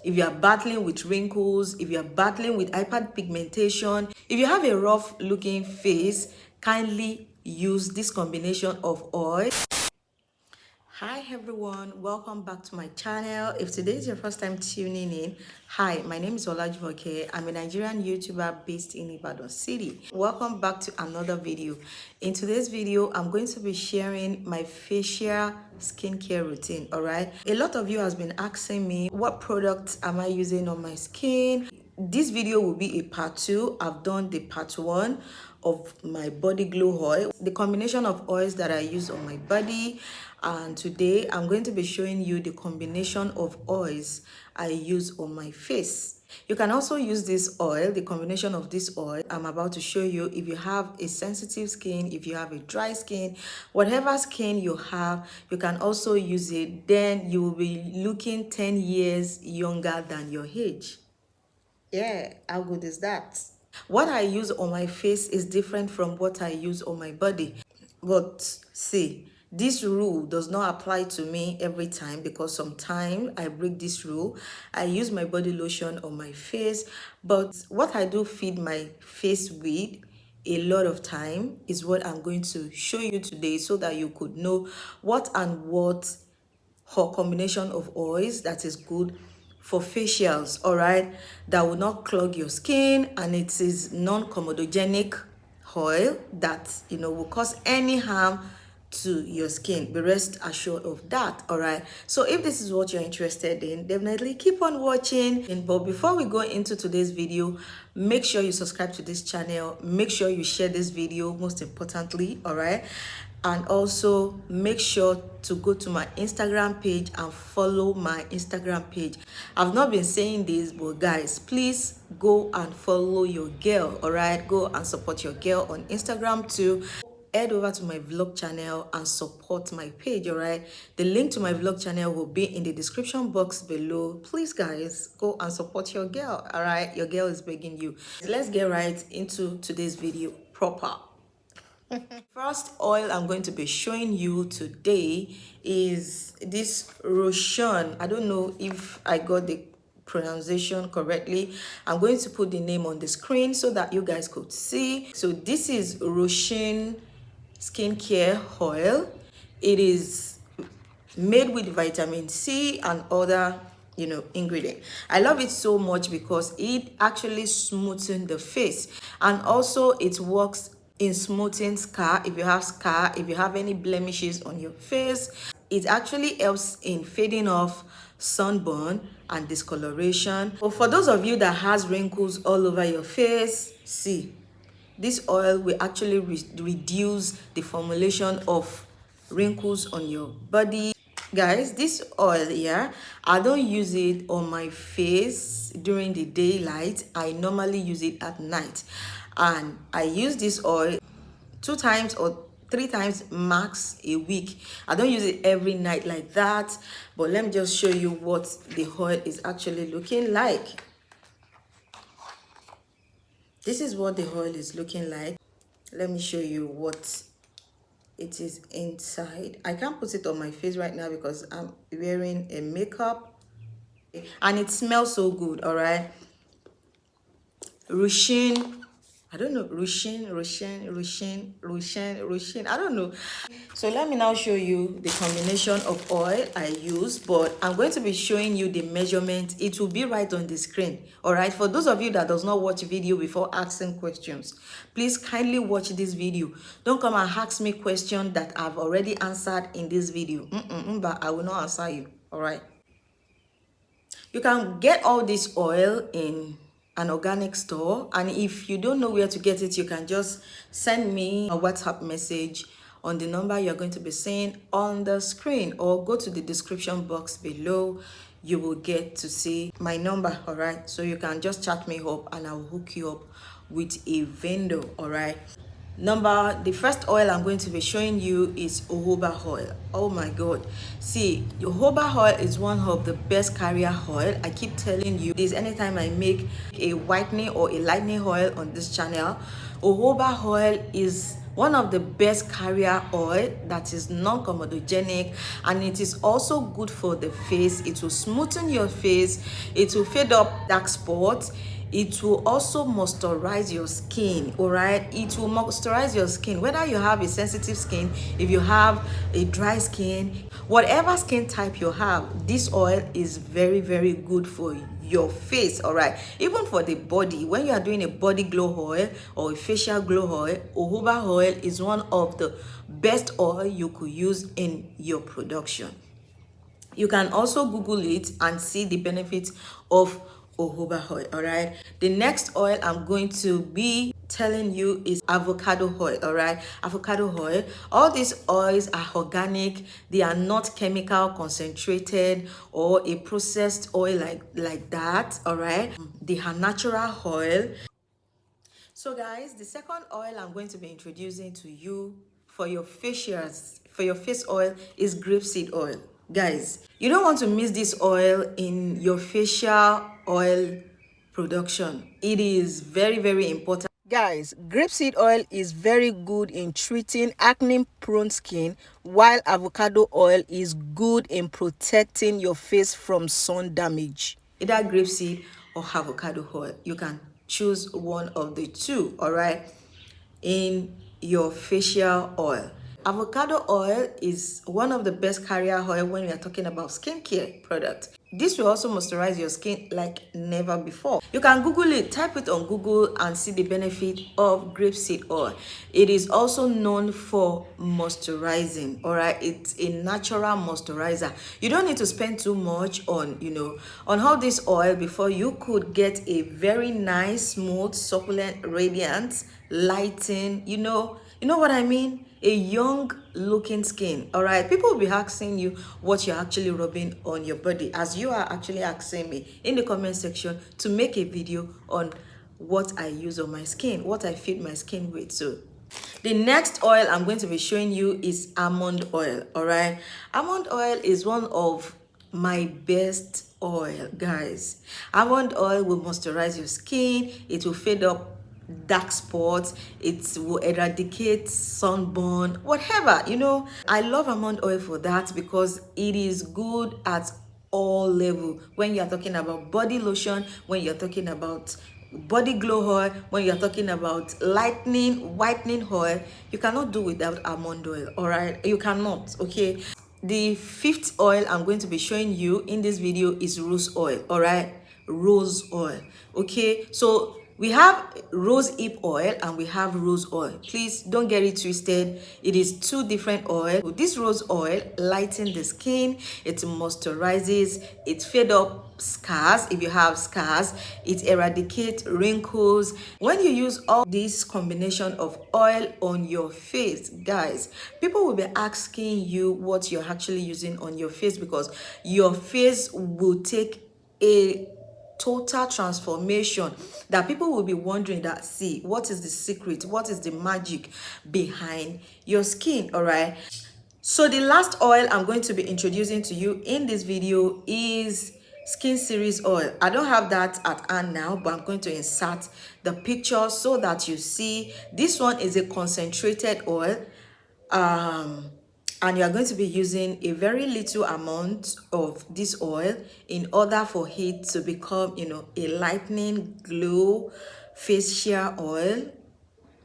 if you are battling with wrinkles, if you are battling with hyperpigmentation, if you have a rough looking face, kindly use this combination of oil. Hi everyone, welcome back to my channel. If today is your first time tuning in, hi, my name is Olajumoke. I'm a Nigerian YouTuber based in Ibadan City. Welcome back to another video. In today's video, I'm going to be sharing my facial skincare routine. All right, a lot of you has been asking me what products am I using on my skin. This video will be a part 2. I've done the part 1 of my body glow oil, the combination of oils that I use on my body, and today I'm going to be showing you the combination of oils I use on my face. You can also use this oil, the combination of this oil I'm about to show you. If you have a sensitive skin, if you have a dry skin, whatever skin you have, you can also use it. Then you will be looking 10 years younger than your age. Yeah, how good is that? What I use on my face is different from what I use on my body. But see, this rule does not apply to me every time, because sometimes I break this rule. I use my body lotion on my face, but what I do feed my face with a lot of time is what I'm going to show you today, so that you could know what her combination of oils that is good for facials, all right, that will not clog your skin, and it is non-comedogenic oil that will cause any harm to your skin. Be rest assured of that. All right, so if this is what you're interested in, definitely keep on watching. But before we go into today's video, make sure you subscribe to this channel, make sure you share this video, most importantly. All right, and also make sure to go to my Instagram page and follow my Instagram page. I've not been saying this, but guys, please go and follow your girl. All right, go and support your girl on Instagram too. Head over to my vlog channel and support my page. All right, the link to my vlog channel will be in the description box below. Please guys, go and support your girl. All right, your girl is begging you. Let's get right into today's video proper. First oil I'm going to be showing you today is this Roshan. I don't know if I got the pronunciation correctly. I'm going to put the name on the screen so that you guys could see. So this is Roshan skincare oil. It is made with vitamin C and other ingredient. I love it so much because it actually smoothens the face, and also it works in smoothing scar. If you have scar, if you have any blemishes on your face, it actually helps in fading off sunburn and discoloration. But for those of you that has wrinkles all over your face, see, this oil will actually reduce the formulation of wrinkles on your body. Guys, this oil here, I don't use it on my face during the daylight. I normally use it at night, and I use this oil 2 times or 3 times max a week. I don't use it every night like that, but let me just show you what the oil is actually looking like. This is what the oil is looking like. Let me show you what it is inside. I can't put it on my face right now because I'm wearing a makeup, and it smells so good. All right, Rushin, I don't know, Rushin, I don't know. So let me now show you the combination of oil I use, but I'm going to be showing you the measurement. It will be right on the screen. All right, for those of you that does not watch video before asking questions, please kindly watch this video. Don't come and ask me questions that I've already answered in this video. But I will not answer you. All right, you can get all this oil in an organic store, and if you don't know where to get it, you can just send me a WhatsApp message on the number you're going to be seeing on the screen, or go to the description box below. You will get to see my number. All right, so you can just chat me up and I'll hook you up with a vendor. All right, the first oil I'm going to be showing you is jojoba oil. Oh my god, see, jojoba oil is one of the best carrier oil. I keep telling you this anytime I make a whitening or a lightening oil on this channel. Jojoba oil is one of the best carrier oil that is non-comedogenic, and it is also good for the face. It will smoothen your face, it will fade up dark spots, it will also moisturize your skin. All right, it will moisturize your skin, whether you have a sensitive skin, if you have a dry skin, whatever skin type you have, this oil is very, very good for your face. All right, even for the body, when you are doing a body glow oil or a facial glow oil, jojoba oil is one of the best oil you could use in your production. You can also Google it and see the benefits of jojoba oil. All right, the next oil I'm going to be telling you is avocado oil. All right, avocado oil, all these oils are organic, they are not chemical concentrated or a processed oil like that. All right, they are natural oil. So guys, the second oil I'm going to be introducing to you for your facials, for your face oil, is grapeseed oil. Guys, you don't want to miss this oil in your facial oil production. It is very, very important. Guys, grapeseed oil is very good in treating acne prone skin, while avocado oil is good in protecting your face from sun damage. Either grapeseed or avocado oil, you can choose one of the two. All right, in your facial oil, avocado oil is one of the best carrier oil when we are talking about skincare products. This will also moisturize your skin like never before. You can Google it, type it on Google and see the benefit of grapeseed oil. It is also known for moisturizing. All right, it's a natural moisturizer. You don't need to spend too much on on all this oil before you could get a very nice, smooth, succulent, radiant, lighting, you know what I mean, a young looking skin. All right, people will be asking you what you're actually rubbing on your body, as you are actually asking me in the comment section to make a video on what I use on my skin, what I feed my skin with. So the next oil I'm going to be showing you is almond oil. All right, almond oil is one of my best oil, guys. Almond oil will moisturize your skin, it will fade up dark spots, it will eradicate sunburn, whatever. I love almond oil for that, because it is good at all level. When you're talking about body lotion, when you're talking about body glow oil, when you're talking about lightening, whitening oil, you cannot do without almond oil. All right, you cannot. Okay, the fifth oil I'm going to be showing you in this video is rose oil. All right, rose oil. Okay, so we have rose hip oil and we have rose oil. Please don't get it twisted. It is two different oil. This rose oil lightens the skin, it moisturizes, it fades up scars if you have scars, it eradicates wrinkles. When you use all this combination of oil on your face, guys, people will be asking you what you're actually using on your face, because your face will take a total transformation that people will be wondering that, see, what is the secret, what is the magic behind your skin. All right, so the last oil I'm going to be introducing to you in this video is skin series oil. I don't have that at hand now, but I'm going to insert the picture so that you see. This one is a concentrated oil, and you are going to be using a very little amount of this oil in order for it to become a lightening glow facial oil.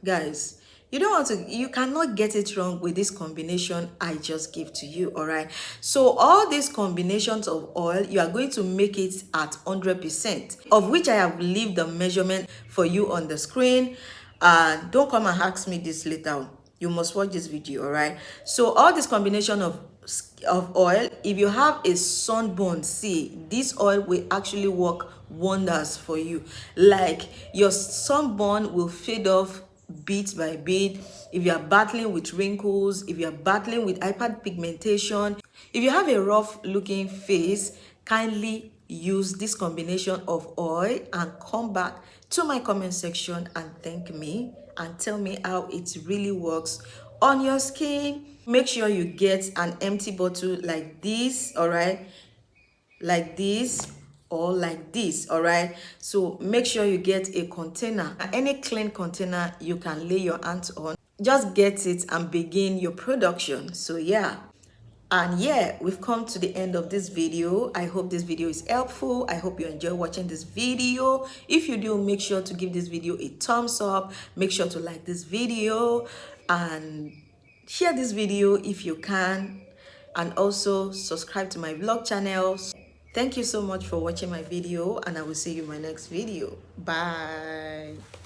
Guys, you cannot get it wrong with this combination I just gave to you. All right, so all these combinations of oil, you are going to make it at 100%, of which I have leave the measurement for you on the screen. And don't come and ask me this later, you must watch this video. All right, so all this combination of oil, if you have a sunburn, see, this oil will actually work wonders for you. Like, your sunburn will fade off bit by bit. If you are battling with wrinkles, if you are battling with hyperpigmentation, if you have a rough looking face, kindly use this combination of oil and come back to my comment section and thank me and tell me how it really works on your skin. Make sure you get an empty bottle like this. All right, like this or like this. All right, so make sure you get a container, any clean container you can lay your hands on. just get it and begin your production. So yeah. And yeah, we've come to the end of this video. I hope this video is helpful. I hope you enjoy watching this video. If you do, make sure to give this video a thumbs up. Make sure to like this video and share this video if you can. And also subscribe to my vlog channel. Thank you so much for watching my video, and I will see you in my next video. Bye.